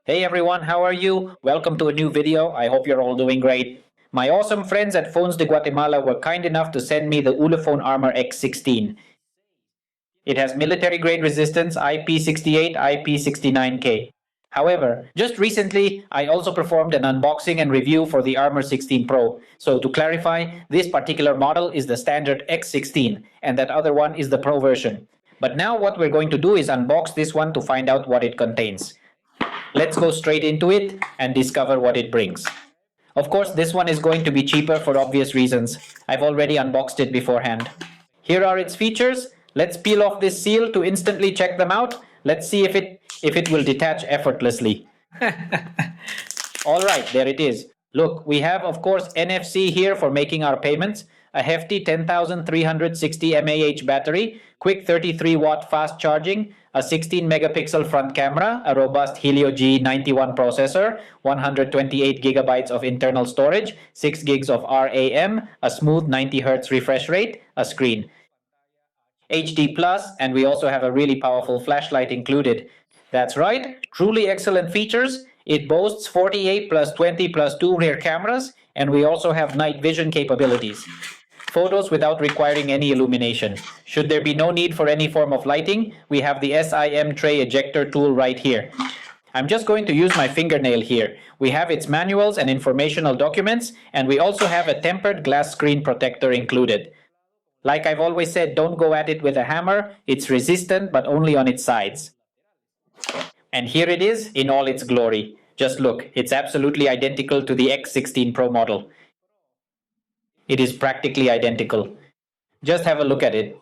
Hey everyone, how are you? Welcome to a new video. I hope you're all doing great. My awesome friends at Phones de Guatemala were kind enough to send me the Ulefone Armor X16. It has military grade resistance IP68, IP69K. However, just recently, I also performed an unboxing and review for the Armor 16 Pro. So to clarify, this particular model is the standard X16 and that other one is the Pro version. But now what we're going to do is unbox this one to find out what it contains. Let's go straight into it and discover what it brings. Of course, this one is going to be cheaper for obvious reasons. I've already unboxed it beforehand. Here are its features. Let's peel off this seal to instantly check them out. Let's see if it will detach effortlessly. All right, there it is. Look, we have, of course, NFC here for making our payments, a hefty 10,360 mAh battery, quick 33-watt fast charging, a 16 megapixel front camera, a robust Helio G91 processor, 128 gigabytes of internal storage, 6 gigs of RAM, a smooth 90 Hz refresh rate, a screen. HD+, and we also have a really powerful flashlight included. That's right, truly excellent features. It boasts 48 plus 20 plus 2 rear cameras, and we also have night vision capabilities. Photos without requiring any illumination. Should there be no need for any form of lighting, we have the SIM tray ejector tool right here. I'm just going to use my fingernail here. We have its manuals and informational documents, and we also have a tempered glass screen protector included. Like I've always said, don't go at it with a hammer. It's resistant, but only on its sides. And here it is in all its glory. Just look, it's absolutely identical to the X16 Pro model. It is practically identical. Just have a look at it.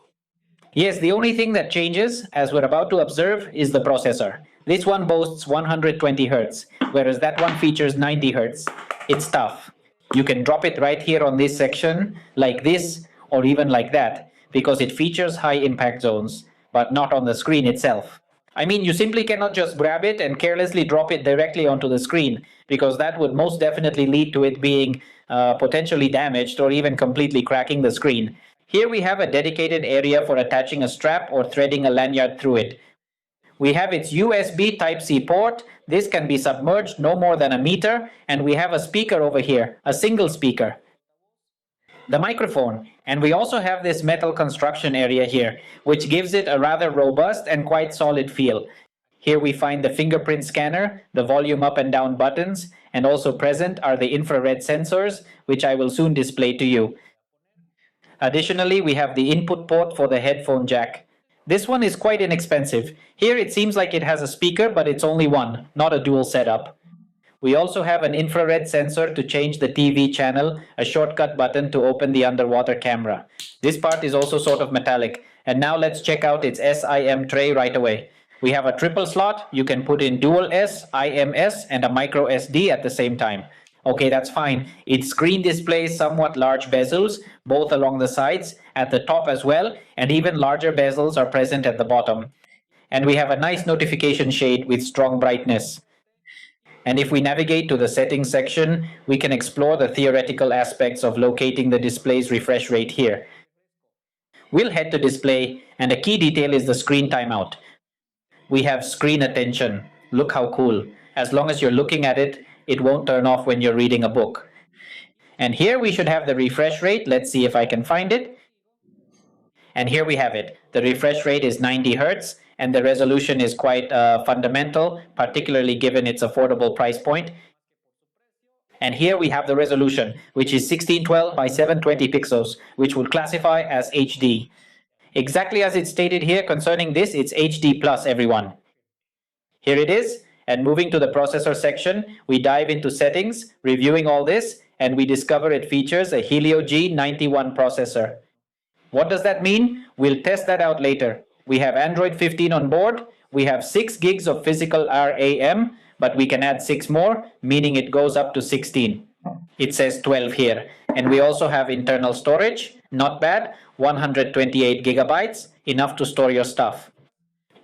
Yes, the only thing that changes, as we're about to observe, is the processor. This one boasts 120 Hz, whereas that one features 90 Hz. It's tough. You can drop it right here on this section, like this, or even like that, because it features high impact zones, but not on the screen itself. I mean, you simply cannot just grab it and carelessly drop it directly onto the screen, because that would most definitely lead to it being potentially damaged or even completely cracking the screen. Here we have a dedicated area for attaching a strap or threading a lanyard through it. We have its USB Type-C port. This can be submerged no more than a meter, and we have a speaker over here, a single speaker. The microphone, and we also have this metal construction area here, which gives it a rather robust and quite solid feel. Here we find the fingerprint scanner, the volume up and down buttons, and also present are the infrared sensors, which I will soon display to you. Additionally, we have the input port for the headphone jack. This one is quite inexpensive. Here it seems like it has a speaker, but it's only one, not a dual setup. We also have an infrared sensor to change the TV channel, a shortcut button to open the underwater camera. This part is also sort of metallic. And now let's check out its SIM tray right away. We have a triple slot. You can put in dual S, IMS, and a micro SD at the same time. Okay, that's fine. Its screen displays somewhat large bezels, both along the sides, at the top as well, and even larger bezels are present at the bottom. And we have a nice notification shade with strong brightness. And if we navigate to the settings section, we can explore the theoretical aspects of locating the display's refresh rate here. We'll head to display, and a key detail is the screen timeout. We have screen attention. Look how cool. As long as you're looking at it, it won't turn off when you're reading a book. And here we should have the refresh rate. Let's see if I can find it. And here we have it. The refresh rate is 90 Hz, and the resolution is quite fundamental, particularly given its affordable price point. And here we have the resolution, which is 1612 by 720 pixels, which will classify as HD. Exactly as it's stated here concerning this, it's HD plus, everyone. Here it is, and moving to the processor section, we dive into settings, reviewing all this, and we discover it features a Helio G91 processor. What does that mean? We'll test that out later. We have Android 15 on board. We have 6 gigs of physical RAM, but we can add 6 more, meaning it goes up to 16. It says 12 here. And we also have internal storage, not bad, 128 gigabytes, enough to store your stuff.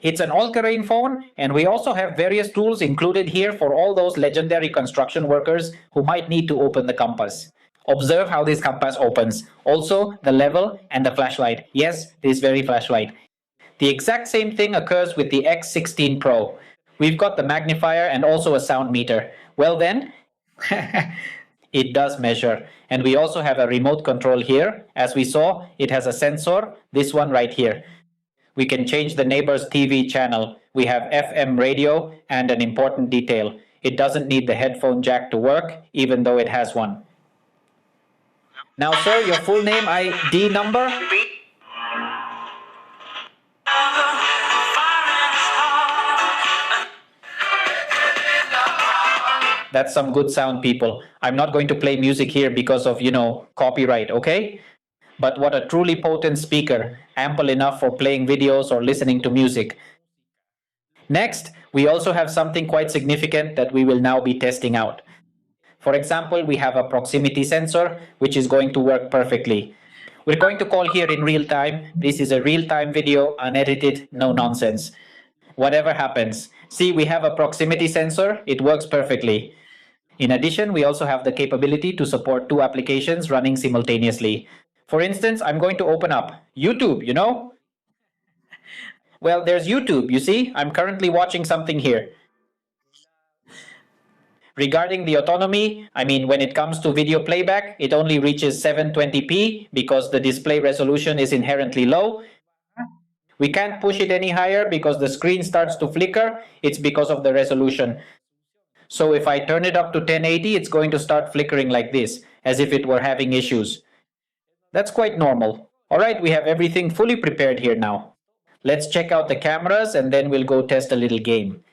It's an all-terrain phone, and we also have various tools included here for all those legendary construction workers who might need to open the compass. Observe how this compass opens. Also, the level and the flashlight. Yes, this very flashlight. The exact same thing occurs with the X16 Pro. We've got the magnifier and also a sound meter. Well then, it does measure. And we also have a remote control here. As we saw, it has a sensor, this one right here. We can change the neighbor's TV channel. We have FM radio and an important detail. It doesn't need the headphone jack to work, even though it has one. Now, sir, your full name, ID number? That's some good sound, people. I'm not going to play music here because of, copyright, okay? But what a truly potent speaker, ample enough for playing videos or listening to music. Next, we also have something quite significant that we will now be testing out. For example, we have a proximity sensor, which is going to work perfectly. We're going to call here in real time. This is a real-time video, unedited, no nonsense. Whatever happens. See, we have a proximity sensor. It works perfectly. In addition, we also have the capability to support 2 applications running simultaneously. For instance, I'm going to open up YouTube, Well, there's YouTube, you see? I'm currently watching something here. Regarding the autonomy, when it comes to video playback, it only reaches 720p because the display resolution is inherently low. We can't push it any higher because the screen starts to flicker. It's because of the resolution. So if I turn it up to 1080, it's going to start flickering like this, as if it were having issues. That's quite normal. All right, we have everything fully prepared here now. Let's check out the cameras and then we'll go test a little game.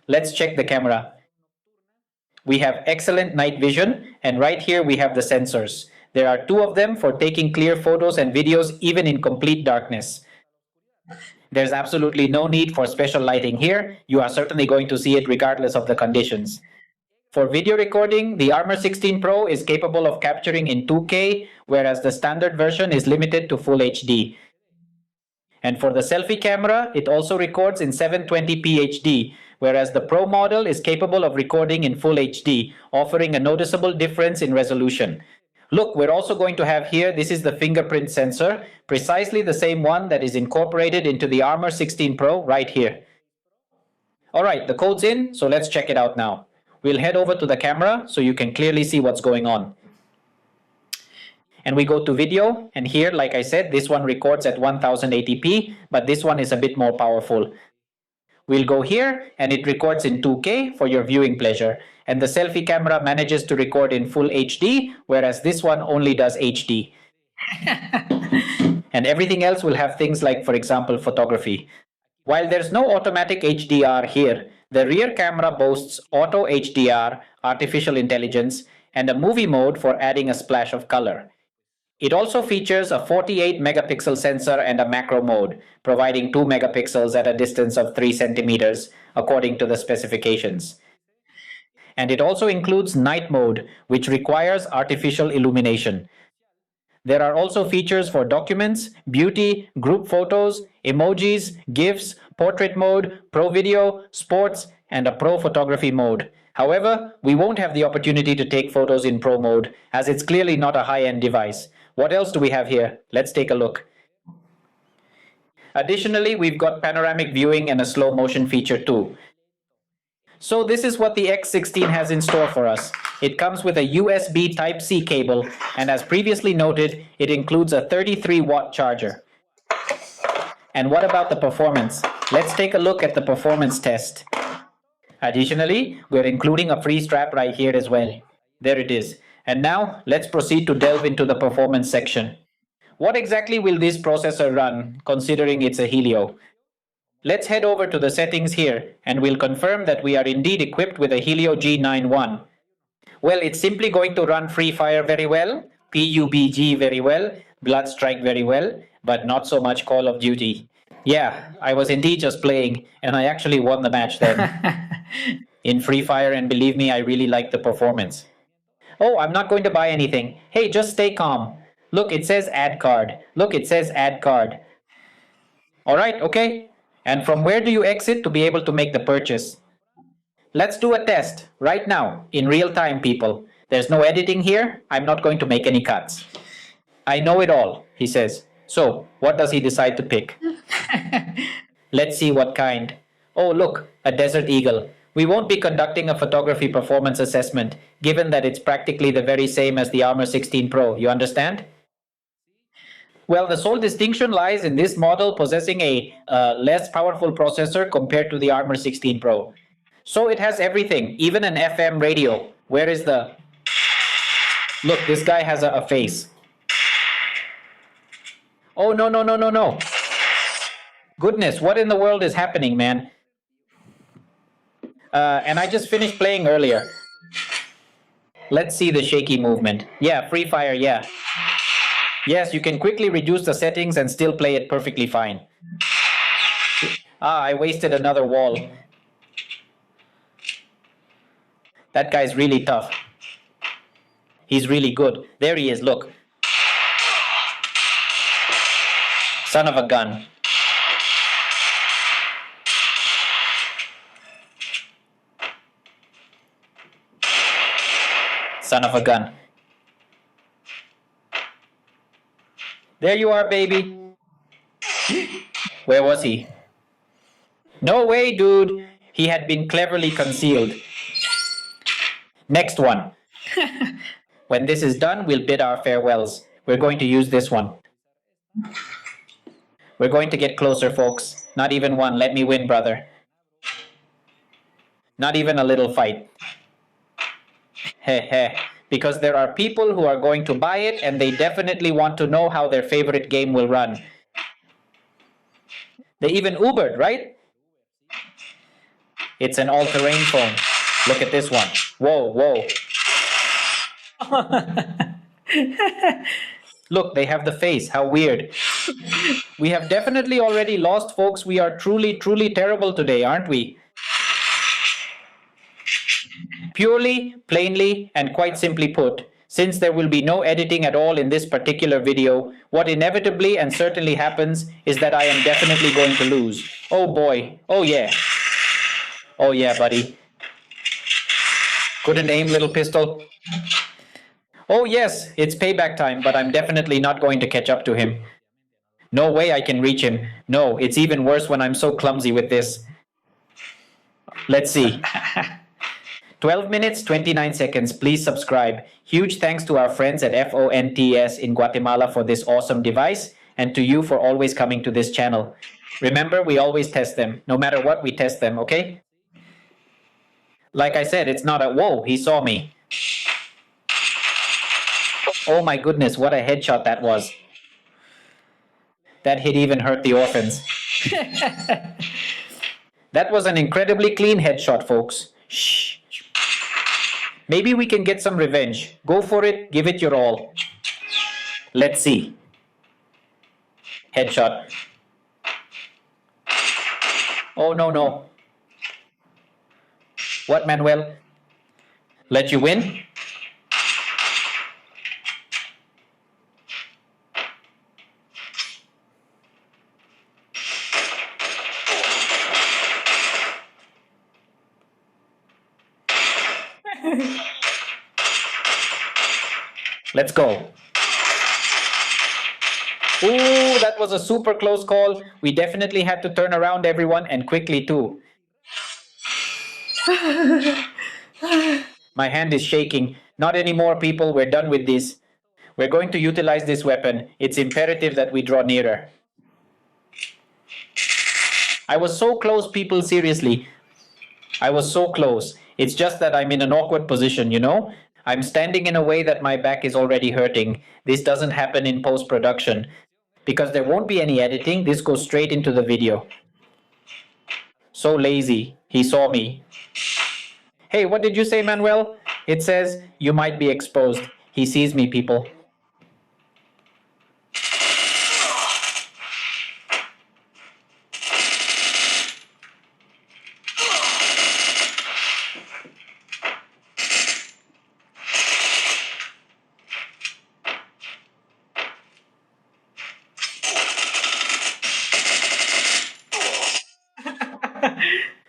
Let's check the camera. We have excellent night vision, and right here we have the sensors. There are 2 of them for taking clear photos and videos even in complete darkness. There's absolutely no need for special lighting here. You are certainly going to see it regardless of the conditions. For video recording, the Armor 16 Pro is capable of capturing in 2K, whereas the standard version is limited to Full HD. And for the selfie camera, it also records in 720p HD, whereas the Pro model is capable of recording in Full HD, offering a noticeable difference in resolution. Look, we're also going to have here, this is the fingerprint sensor, precisely the same one that is incorporated into the Armor 16 Pro right here. Alright, the code's in, so let's check it out now. We'll head over to the camera so you can clearly see what's going on. And we go to video, and here, like I said, this one records at 1080p, but this one is a bit more powerful. We'll go here, and it records in 2K for your viewing pleasure. And the selfie camera manages to record in Full HD, whereas this one only does HD. And everything else will have things like, for example, photography. While there's no automatic HDR here, the rear camera boasts auto HDR, artificial intelligence, and a movie mode for adding a splash of color. It also features a 48 megapixel sensor and a macro mode, providing 2 megapixels at a distance of 3 centimeters, according to the specifications. And it also includes night mode, which requires artificial illumination. There are also features for documents, beauty, group photos, emojis, GIFs, portrait mode, pro video, sports, and a pro photography mode. However, we won't have the opportunity to take photos in pro mode, as it's clearly not a high-end device. What else do we have here? Let's take a look. Additionally, we've got panoramic viewing and a slow motion feature too. So this is what the X16 has in store for us. It comes with a USB Type-C cable, and as previously noted, it includes a 33-watt charger. And what about the performance? Let's take a look at the performance test. Additionally, we're including a free strap right here as well. There it is. And now, let's proceed to delve into the performance section. What exactly will this processor run, considering it's a Helio? Let's head over to the settings here, and we'll confirm that we are indeed equipped with a Helio G91. Well, it's simply going to run Free Fire very well, PUBG very well, Bloodstrike very well, but not so much Call of Duty. Yeah, I was indeed just playing, and I actually won the match then. In Free Fire, and believe me, I really like the performance. Oh, I'm not going to buy anything. Hey, just stay calm. Look, it says add card. Look, it says add card. Alright, okay. And from where do you exit to be able to make the purchase? Let's do a test, right now, in real time, people. There's no editing here. I'm not going to make any cuts. I know it all, he says. So, what does he decide to pick? Let's see what kind. Oh, look, a desert eagle. We won't be conducting a photography performance assessment, given that it's practically the very same as the Armor 16 Pro. You understand? Well, the sole distinction lies in this model possessing a less powerful processor compared to the Armor 16 Pro. So it has everything, even an FM radio. Where is the... Look, this guy has a face. Oh, no, no, no, no, no. Goodness, what in the world is happening, man? And I just finished playing earlier. Let's see the shaky movement. Yeah, Free Fire, yeah. Yes, you can quickly reduce the settings and still play it perfectly fine. Ah, I wasted another wall. That guy's really tough. He's really good. There he is, look. Son of a gun. Son of a gun. There you are, baby. Where was he? No way, dude. He had been cleverly concealed. Next one. When this is done, we'll bid our farewells. We're going to use this one. We're going to get closer, folks. Not even one. Let me win, brother. Not even a little fight. Heh heh. Because there are people who are going to buy it and they definitely want to know how their favorite game will run. They even Ubered, right? It's an all-terrain phone. Look at this one. Whoa, whoa. Look, they have the face. How weird. We have definitely already lost, folks. We are truly, truly terrible today, aren't we? Purely, plainly, and quite simply put, since there will be no editing at all in this particular video, what inevitably and certainly happens is that I am definitely going to lose. Oh boy. Oh yeah. Oh yeah, buddy. Couldn't aim, little pistol. Oh yes, it's payback time, but I'm definitely not going to catch up to him. No way I can reach him. No, it's even worse when I'm so clumsy with this. Let's see. 12 minutes, 29 seconds. Please subscribe. Huge thanks to our friends at FONTS in Guatemala for this awesome device, and to you for always coming to this channel. Remember, we always test them. No matter what, we test them, okay? Like I said, it's not a... Whoa, he saw me. Oh my goodness, what a headshot that was. That hit even hurt the orphans. That was an incredibly clean headshot, folks. Shh. Maybe we can get some revenge. Go for it, give it your all. Let's see. Headshot. Oh, no, no. What, Manuel? Let you win? Let's go. Ooh, that was a super close call. We definitely had to turn around, everyone, and quickly too. My hand is shaking. Not anymore, people. We're done with this. We're going to utilize this weapon. It's imperative that we draw nearer. I was so close, people, seriously. I was so close. It's just that I'm in an awkward position, you know? I'm standing in a way that my back is already hurting. This doesn't happen in post-production. Because there won't be any editing, this goes straight into the video. So lazy. He saw me. Hey, what did you say, Manuel? It says, you might be exposed. He sees me, people.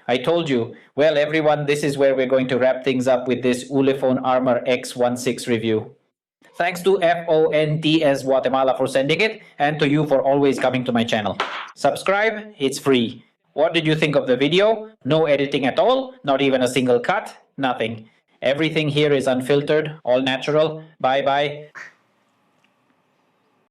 I told you. Well, everyone, this is where we're going to wrap things up with this Ulefone Armor X16 review. Thanks to FONTS Guatemala for sending it, and to you for always coming to my channel. Subscribe, it's free. What did you think of the video? No editing at all, not even a single cut, nothing. Everything here is unfiltered, all natural. Bye bye.